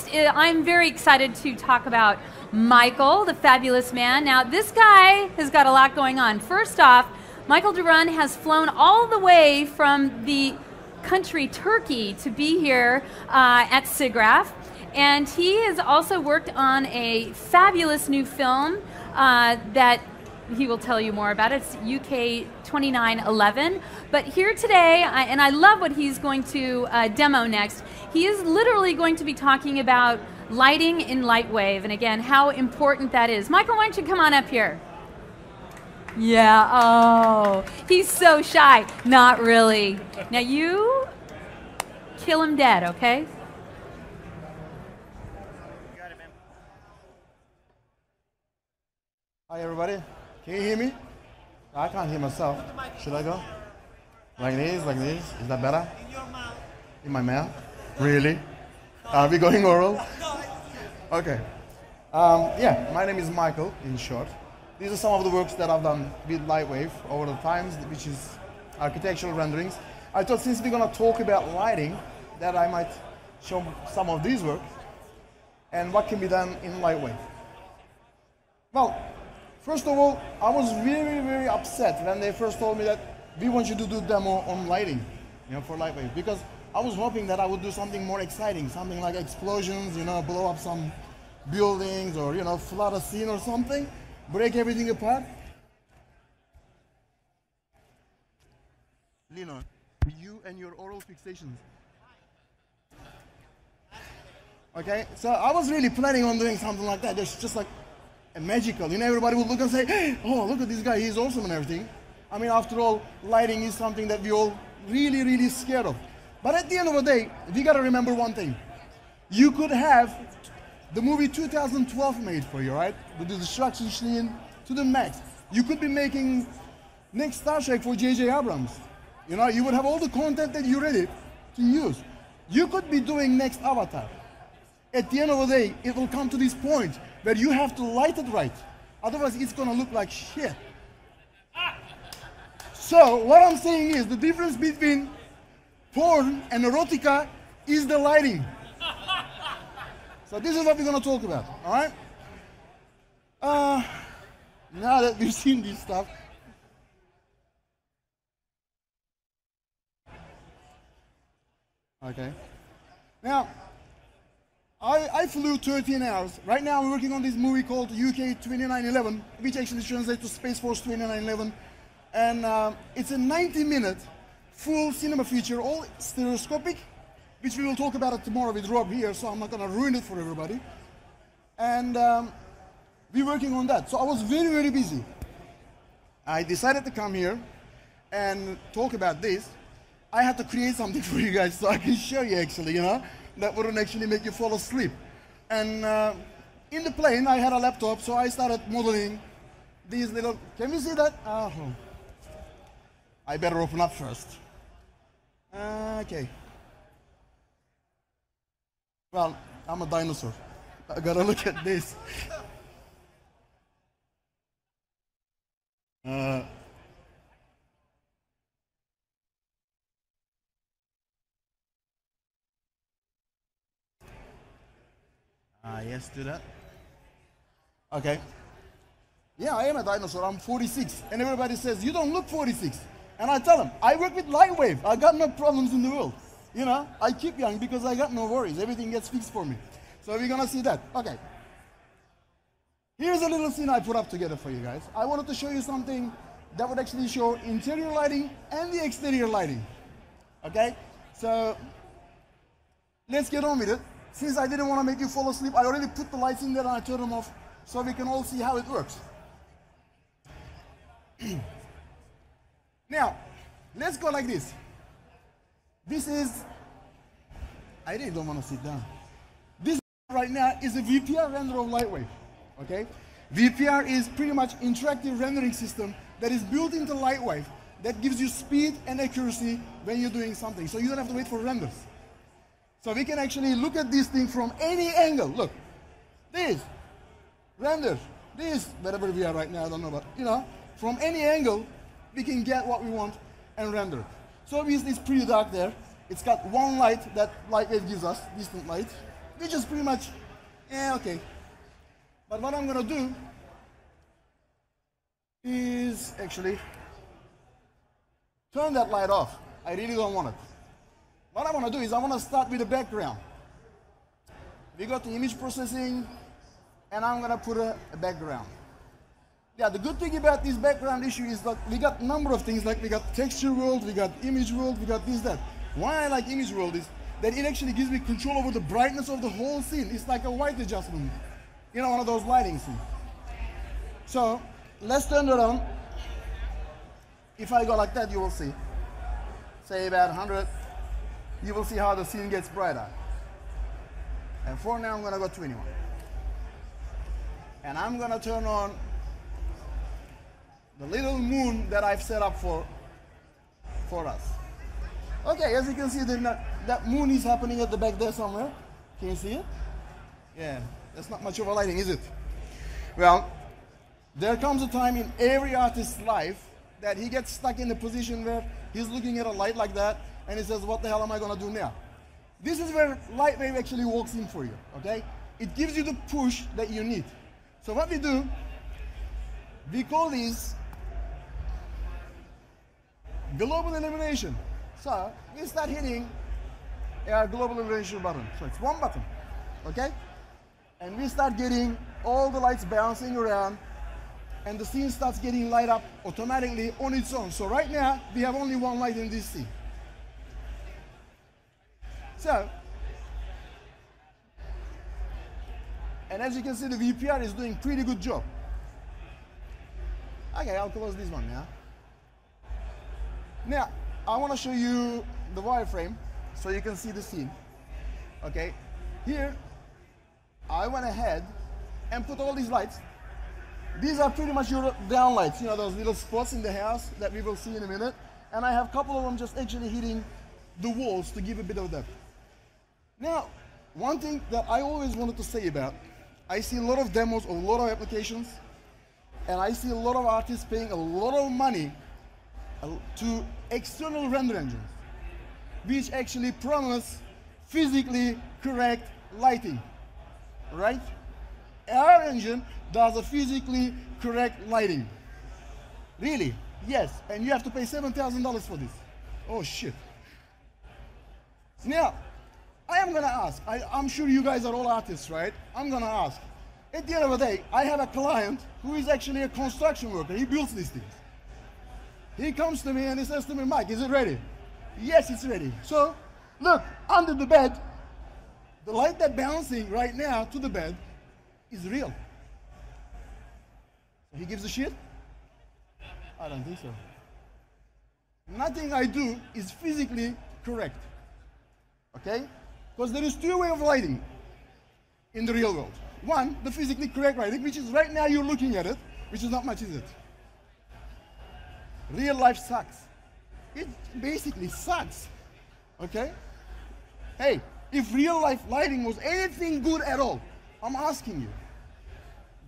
next, I'm very excited to talk about Michael, the fabulous man. Now, this guy has got a lot going on. First off, Michael Derun has flown all the way from the country Turkey to be here at Siggraph. And he has also worked on a fabulous new film that he will tell you more about. It's UK 2911. But here today, and I love what he's going to demo next, he is literally going to be talking about lighting in Lightwave, and again, how important that is. Michael, why don't you come on up here? Yeah, oh, he's so shy. Not really. Now you kill him dead, okay? Hi everybody, can you hear me? I can't hear myself. Should I go? Like this, like this? Is that better? In your mouth. In my mouth? Really? Are we going oral? Okay. Yeah, my name is Michael, in short. These are some of the works that I've done with Lightwave over the times, which is architectural renderings. I thought since we're going to talk about lighting, that I might show some of these works and what can be done in Lightwave. Well, first of all, I was very, very upset when they first told me that we want you to do demo on lighting, for Lightwave, because I was hoping that I would do something more exciting, something like explosions, blow up some buildings or, flood a scene or something, break everything apart. Lino, you and your oral fixations. Okay, so I was really planning on doing something like that. It's just like magical. Everybody would look and say, hey, oh, look at this guy, he's awesome and everything. I mean, after all, lighting is something that we all really, really scared of. But at the end of the day, we gotta remember one thing. You could have the movie 2012 made for you, right? With the destruction scene to the max. You could be making next Star Trek for J.J. Abrams. You would have all the content that you're ready to use. You could be doing next Avatar. At the end of the day, it will come to this point where you have to light it right. Otherwise, it's gonna look like shit. So, what I'm saying is, the difference between porn and erotica is the lighting. So this is what we're gonna talk about, all right? Now that we've seen this stuff, okay. Now, I flew 13 hours. Right now I'm working on this movie called UK 2911, which actually translates to Space Force 2911. And it's a 90-minute full cinema feature, all stereoscopic, which we will talk about it tomorrow with Rob here, so I'm not gonna ruin it for everybody. And we're working on that. So I was very, very busy. I decided to come here and talk about this. I had to create something for you guys so I can show you actually, that wouldn't actually make you fall asleep. And in the plane, I had a laptop, so I started modeling these little, can you see that? Oh. I better open up first. Okay. Well, I'm a dinosaur. I gotta look at this. Yes, do that. Okay. Yeah, I am a dinosaur. I'm 46. And everybody says, you don't look 46. And I tell them, I work with Lightwave. I got no problems in the world. I keep young because I got no worries. Everything gets fixed for me. So we're gonna see that. Okay. Here's a little scene I put up together for you guys. I wanted to show you something that would actually show interior lighting and the exterior lighting. Okay? So let's get on with it. Since I didn't want to make you fall asleep, I already put the lights in there and I turned them off so we can all see how it works. Now, let's go like this. This is, I really don't want to sit down. This right now is a VPR render of Lightwave, okay? VPR is pretty much interactive rendering system that is built into Lightwave that gives you speed and accuracy when you're doing something, so you don't have to wait for renders. So we can actually look at this thing from any angle. Look, this, render, this, wherever we are right now, I don't know, but from any angle, we can get what we want and render. So obviously it's pretty dark there. It's got one light that Lightwave gives us, distant light. which is pretty much, okay. But what I'm going to do is actually turn that light off. I really don't want it. What I want to do is I want to start with the background. We got the image processing, and I'm going to put a background. Yeah, the good thing about this background issue is that we got a number of things, like we got texture world, we got image world, we got this, that. Why I like image world is that it actually gives me control over the brightness of the whole scene. It's like a white adjustment, you know, one of those lighting scenes. So let's turn it on. If I go like that, you will see. Say about 100, you will see how the scene gets brighter. And for now, I'm going to go 21. And I'm going to turn on the little moon that I've set up for us. Okay, as you can see, that moon is happening at the back there somewhere. Can you see it? Yeah, that's not much of a lighting, is it? Well, there comes a time in every artist's life that he gets stuck in a position where he's looking at a light like that and he says, what the hell am I going to do now? This is where Lightwave actually walks in for you, okay? It gives you the push that you need. So what we do, we call this global illumination. So we start hitting our global illumination button. So it's one button, okay? And we start getting all the lights bouncing around, and the scene starts getting light up automatically on its own. So right now, we have only one light in this scene. So, and as you can see, the VPR is doing a pretty good job. Okay, I'll close this one now. Now, I want to show you the wireframe so you can see the scene. Okay, here, I went ahead and put all these lights. These are pretty much your down lights, you know, those little spots in the house that we will see in a minute. And I have a couple of them just actually hitting the walls to give a bit of depth. Now, one thing that I always wanted to say about, I see a lot of demos of a lot of applications, and I see a lot of artists paying a lot of money to external render engines, which actually promise physically correct lighting, right? Our engine does a physically correct lighting. Really? Yes, and you have to pay $7,000 for this. Oh shit. Now, I am gonna ask, I'm sure you guys are all artists, right? I'm gonna ask. At the end of the day, I have a client who is actually a construction worker. He builds these things. He comes to me and he says to me, Mike, is it ready? Yes, it's ready. So, look, under the bed, the light that's bouncing right now to the bed is real. So he gives a shit? I don't think so. Nothing I do is physically correct. Okay? Because there is two ways of lighting in the real world. One, the physically correct lighting, which is right now you're looking at it, which is not much, is it? Real life sucks. It basically sucks. Okay? Hey, if real life lighting was anything good at all, I'm asking you,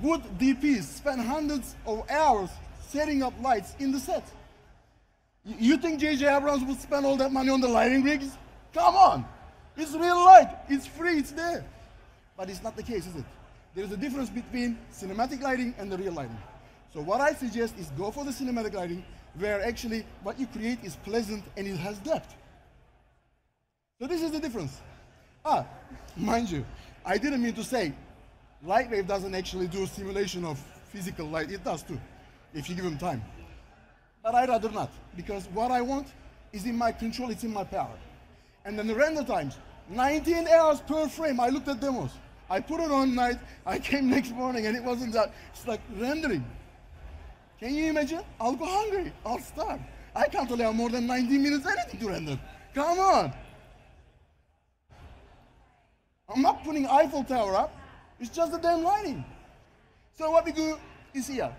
would DPs spend hundreds of hours setting up lights in the set? You think J.J. Abrams would spend all that money on the lighting rigs? Come on! It's real light, it's free, it's there. But it's not the case, is it? There is a difference between cinematic lighting and the real lighting. So what I suggest is go for the cinematic lighting, where actually what you create is pleasant and it has depth. So this is the difference. Mind you, I didn't mean to say Lightwave doesn't actually do simulation of physical light. It does too, if you give him time. But I'd rather not, because what I want is in my control, it's in my power. And then the render times, 19 hours per frame. I looked at demos. I put it on night, I came next morning and it wasn't that. It's like rendering. Can you imagine? I'll go hungry, I'll starve. I can't allow more than 90 minutes anything to render. Come on. I'm not putting Eiffel Tower up, it's just the damn lighting. So what we do is here.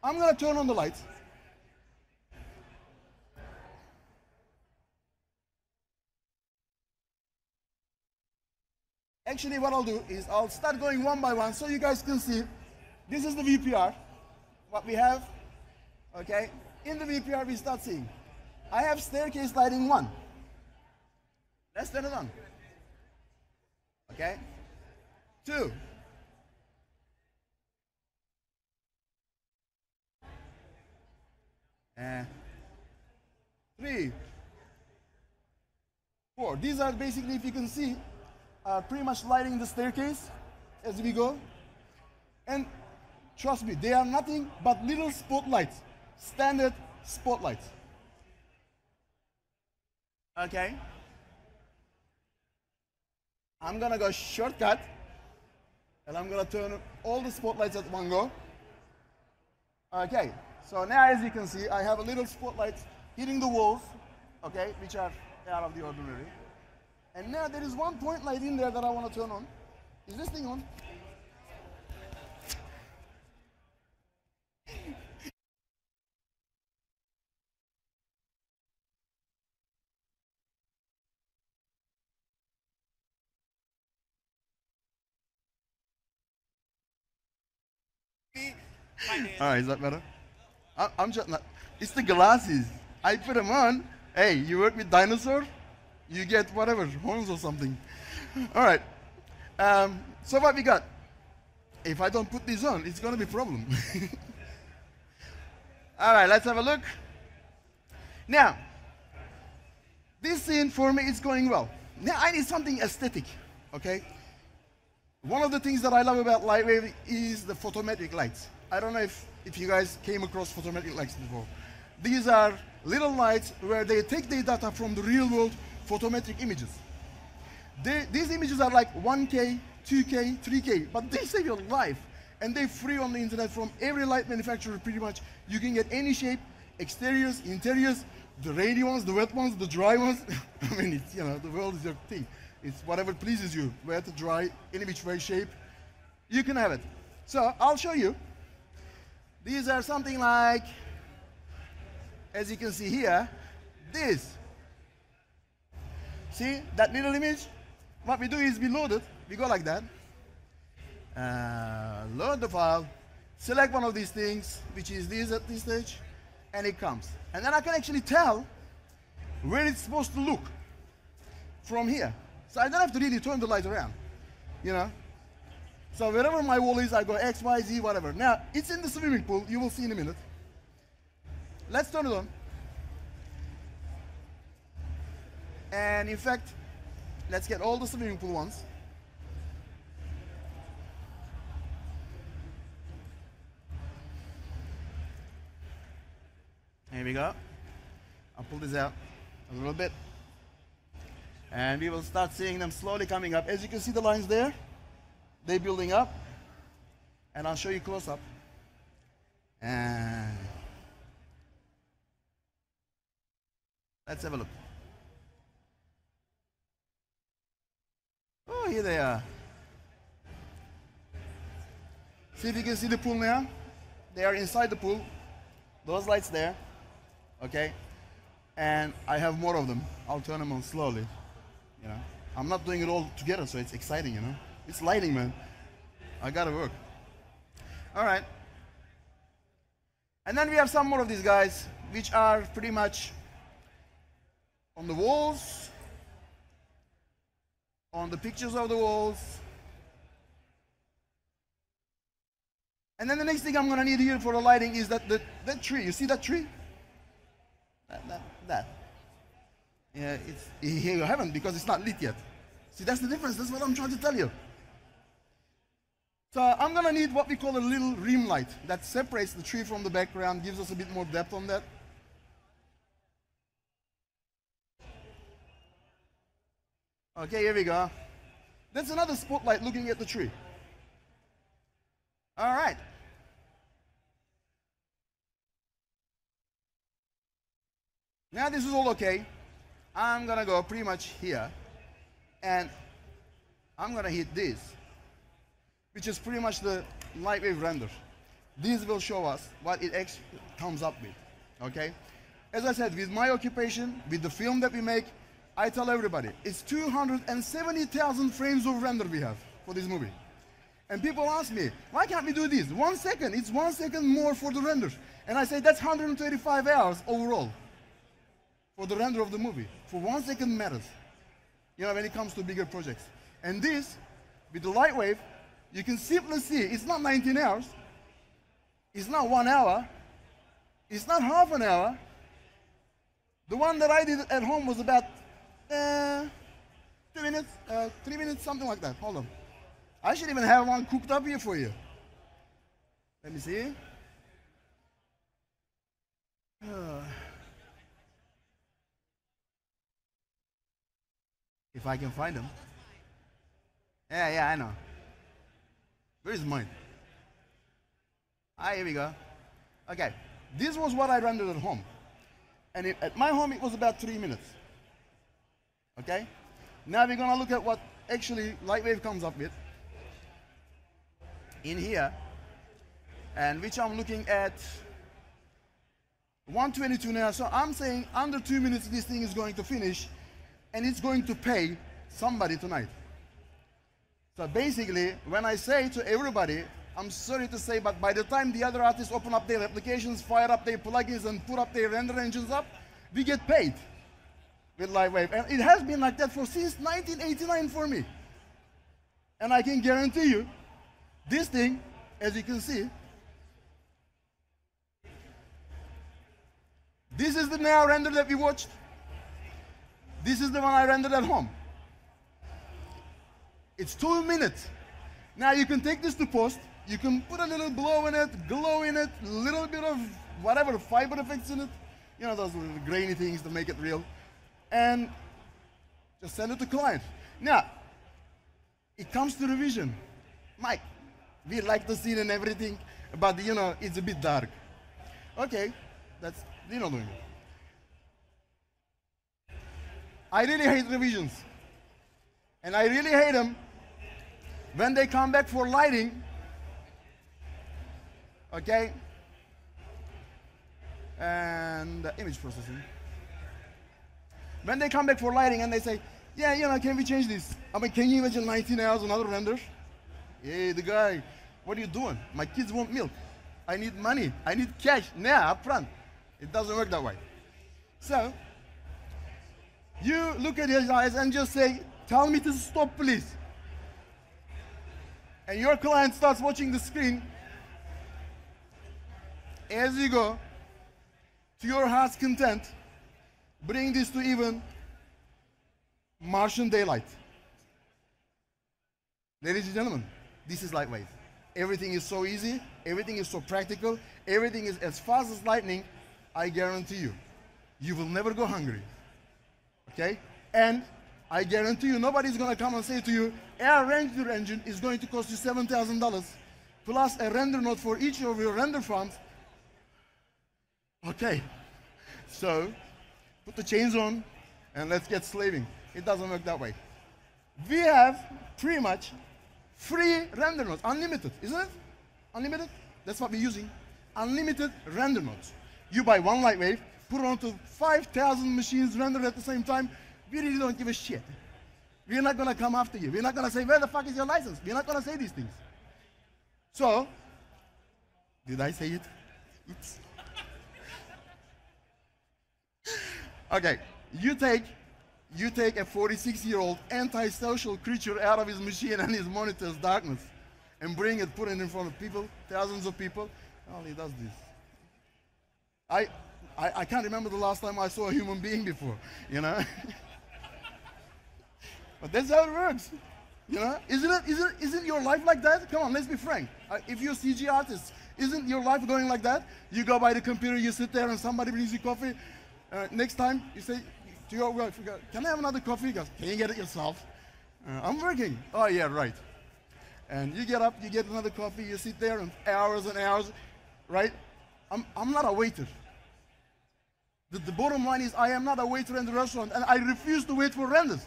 I'm gonna turn on the lights. Actually, what I'll do is I'll start going one by one so you guys can see. This is the VPR, what we have, okay? In the VPR, we start seeing. I have staircase lighting 1. Let's turn it on. Okay? 2. And 3. 4. These are basically, if you can see, pretty much lighting the staircase as we go. And trust me, they are nothing but little spotlights, standard spotlights. Okay? I'm gonna go shortcut, and I'm gonna turn all the spotlights at one go. Okay, so now as you can see, I have a little spotlight hitting the walls, okay, which are out of the ordinary. And now there is one point light in there that I want to turn on. Is this thing on? All right, is that better? I'm just not. It's the glasses. I put them on. Hey, you work with dinosaur, you get whatever, horns or something. All right. So what we got? If I don't put this on, it's going to be a problem. All right, let's have a look. Now, this scene for me is going well. Now I need something aesthetic, okay? One of the things that I love about Lightwave is the photometric lights. I don't know if you guys came across photometric lights before. These are little lights where they take their data from the real world photometric images. These images are like 1K, 2K, 3K, but they save your life. And they're free on the internet from every light manufacturer pretty much. You can get any shape, exteriors, interiors, the rainy ones, the wet ones, the dry ones. I mean, it's, you know, the world is your thing. It's whatever pleases you, wet, dry, any which way shape, you can have it. So I'll show you. These are something like, as you can see here, this. See that little image? What we do is we load it. We go like that. Load the file. Select one of these things, which is this at this stage, and it comes. And then I can actually tell where it's supposed to look from here. So I don't have to really turn the light around, you know. So wherever my wall is, I go X, Y, Z, whatever. Now, it's in the swimming pool. You will see in a minute. Let's turn it on. And in fact, let's get all the swimming pool ones. Here we go. I'll pull this out a little bit. And we will start seeing them slowly coming up. As you can see the lines there, they're building up. And I'll show you close up. And let's have a look. Oh, here they are. See if you can see the pool now. They are inside the pool. Those lights there. Okay? And I have more of them. I'll turn them on slowly. You know, I'm not doing it all together, so it's exciting, you know. It's lighting, man. I gotta work. All right. And then we have some more of these guys, which are pretty much on the walls, on the pictures of the walls. And then the next thing I'm gonna need here for the lighting is that tree. You see that tree? That. Yeah, here you haven't because it's not lit yet. See, that's the difference. That's what I'm trying to tell you. So I'm going to need what we call a little rim light that separates the tree from the background, gives us a bit more depth on that. Okay, here we go. That's another spotlight looking at the tree. All right. Now this is all okay. I'm gonna go pretty much here, and I'm gonna hit this, which is pretty much the Lightwave render. This will show us what it actually comes up with, okay? As I said, with my occupation, with the film that we make, I tell everybody, it's 270,000 frames of render we have for this movie. And people ask me, why can't we do this? 1 second, it's 1 second more for the render. And I say, that's 135 hours overall for the render of the movie. For 1 second matters, you know, when it comes to bigger projects. And this, with the Lightwave, you can simply see it's not 19 hours, it's not 1 hour, it's not half an hour. The one that I did at home was about 2 minutes, 3 minutes, something like that. Hold on. I should even have one cooked up here for you. Let me see. If I can find them. Yeah, I know. Where is mine? Here we go. Okay, this was what I rendered at home. And at my home, it was about 3 minutes. Okay? Now we're gonna look at what actually Lightwave comes up with in here, and which I'm looking at 122 now. So I'm saying under 2 minutes this thing is going to finish, and it's going to pay somebody tonight. So basically, when I say to everybody, I'm sorry to say, but by the time the other artists open up their applications, fire up their plugins, and put up their render engines up, we get paid with Lightwave. And it has been like that since 1989 for me. And I can guarantee you, this thing, as you can see, this is the now render that we watched. This is the one I rendered at home. It's 2 minutes. Now you can take this to post. You can put a little glow in it, a little bit of whatever fiber effects in it. You know, those little grainy things to make it real. And just send it to client. Now, it comes to revision. Mike, we like the scene and everything, but you know, it's a bit dark. Okay, that's, you know, doing it. I really hate revisions. And I really hate them when they come back for lighting. Okay? And image processing. When they come back for lighting and they say, yeah, you know, can we change this? I mean, can you imagine 19 hours another render? Hey, the guy, what are you doing? My kids want milk. I need money. I need cash now, up front. It doesn't work that way. So, you look at his eyes and just say, tell me to stop, please. And your client starts watching the screen. As you go, to your heart's content, bring this to even Martian daylight. Ladies and gentlemen, this is Lightwave. Everything is so easy, everything is so practical, everything is as fast as lightning. I guarantee you, you will never go hungry. Okay? And I guarantee you, nobody's going to come and say to you, our render engine is going to cost you $7,000 plus a render node for each of your render farms. Okay, so put the chains on and let's get slaving. It doesn't work that way. We have pretty much free render nodes, unlimited, isn't it? Unlimited? That's what we're using. Unlimited render nodes. You buy one Lightwave, put it onto 5,000 machines rendered at the same time. We really don't give a shit. We're not going to come after you. We're not going to say, where the fuck is your license? We're not going to say these things. So, did I say it? Oops. Okay, you take a 46-year-old antisocial creature out of his machine and his monitor's darkness and bring it, put it in front of people, thousands of people. Oh, he does this. I can't remember the last time I saw a human being before, you know? But that's how it works, you know? Isn't your life like that? Come on, let's be frank. If you're a CG artist, isn't your life going like that? You go by the computer, you sit there and somebody brings you coffee. Next time, you say to your wife, can I have another coffee? He goes, can you get it yourself? I'm working. Oh, yeah, right. And you get up, you get another coffee, you sit there and hours, right? I'm not a waiter. The bottom line is I am not a waiter in the restaurant, and I refuse to wait for renders.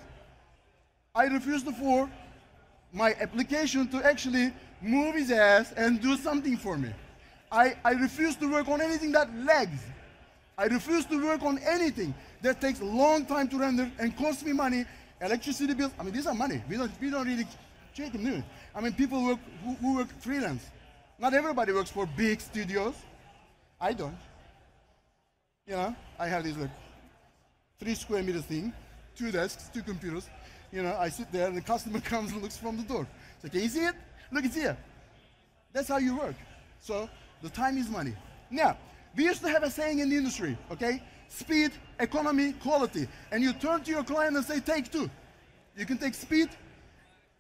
I refuse for my application to actually move his ass and do something for me. I refuse to work on anything that lags. I refuse to work on anything that takes a long time to render and costs me money, electricity bills. I mean, these are money. We don't really take them, do we? I mean, people who work freelance. Not everybody works for big studios. I don't. You know, I have this like 3 square meter thing, 2 desks, 2 computers. You know, I sit there and the customer comes and looks from the door. So can you see it? Look, it's here. That's how you work. So the time is money. Now, we used to have a saying in the industry, okay? Speed, economy, quality. And you turn to your client and say, take two. You can take speed,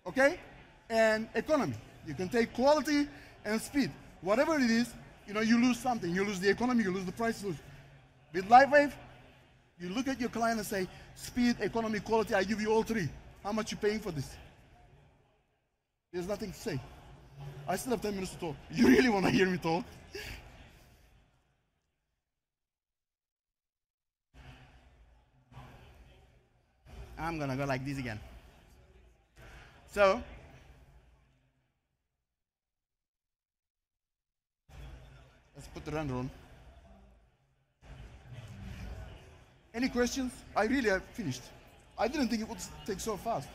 okay, and economy. You can take quality and speed. Whatever it is, you know, you lose something. You lose the economy, you lose the price. You lose. With Lightwave, you look at your client and say, speed, economy, quality, I give you all three. How much you paying for this? There's nothing to say. I still have 10 minutes to talk. You really want to hear me talk? I'm going to go like this again. So, let's put the render on. Any questions? I really have finished. I didn't think it would take so fast.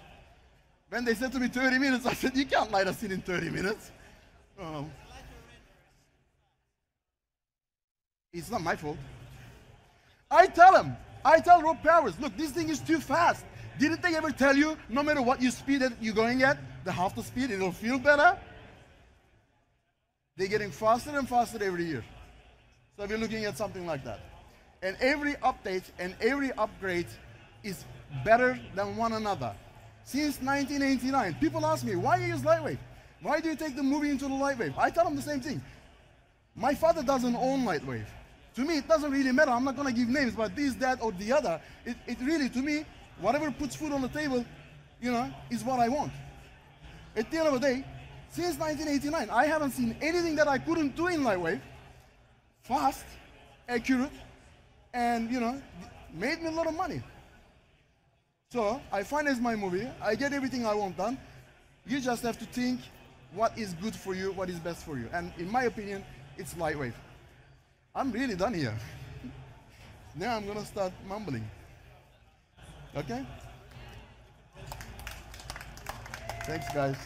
When they said to me 30 minutes, I said, you can't light a scene in 30 minutes. It's not my fault. I tell Rob Powers, look, this thing is too fast. Didn't they ever tell you, no matter what you speed that you're going at, the half the speed, it'll feel better? They're getting faster and faster every year. So we're looking at something like that. And every update and every upgrade is better than one another. Since 1989, people ask me, why you use Lightwave? Why do you take the movie into the Lightwave? I tell them the same thing. My father doesn't own Lightwave. To me, it doesn't really matter. I'm not going to give names, but this, that, or the other. It really, to me, whatever puts food on the table, you know, is what I want. At the end of the day, since 1989, I haven't seen anything that I couldn't do in Lightwave. Fast, accurate, and, you know, made me a lot of money. So, I finance my movie, I get everything I want done. You just have to think what is good for you, what is best for you. And in my opinion, it's Lightwave. I'm really done here. Now I'm gonna start mumbling. Okay? Thanks, guys.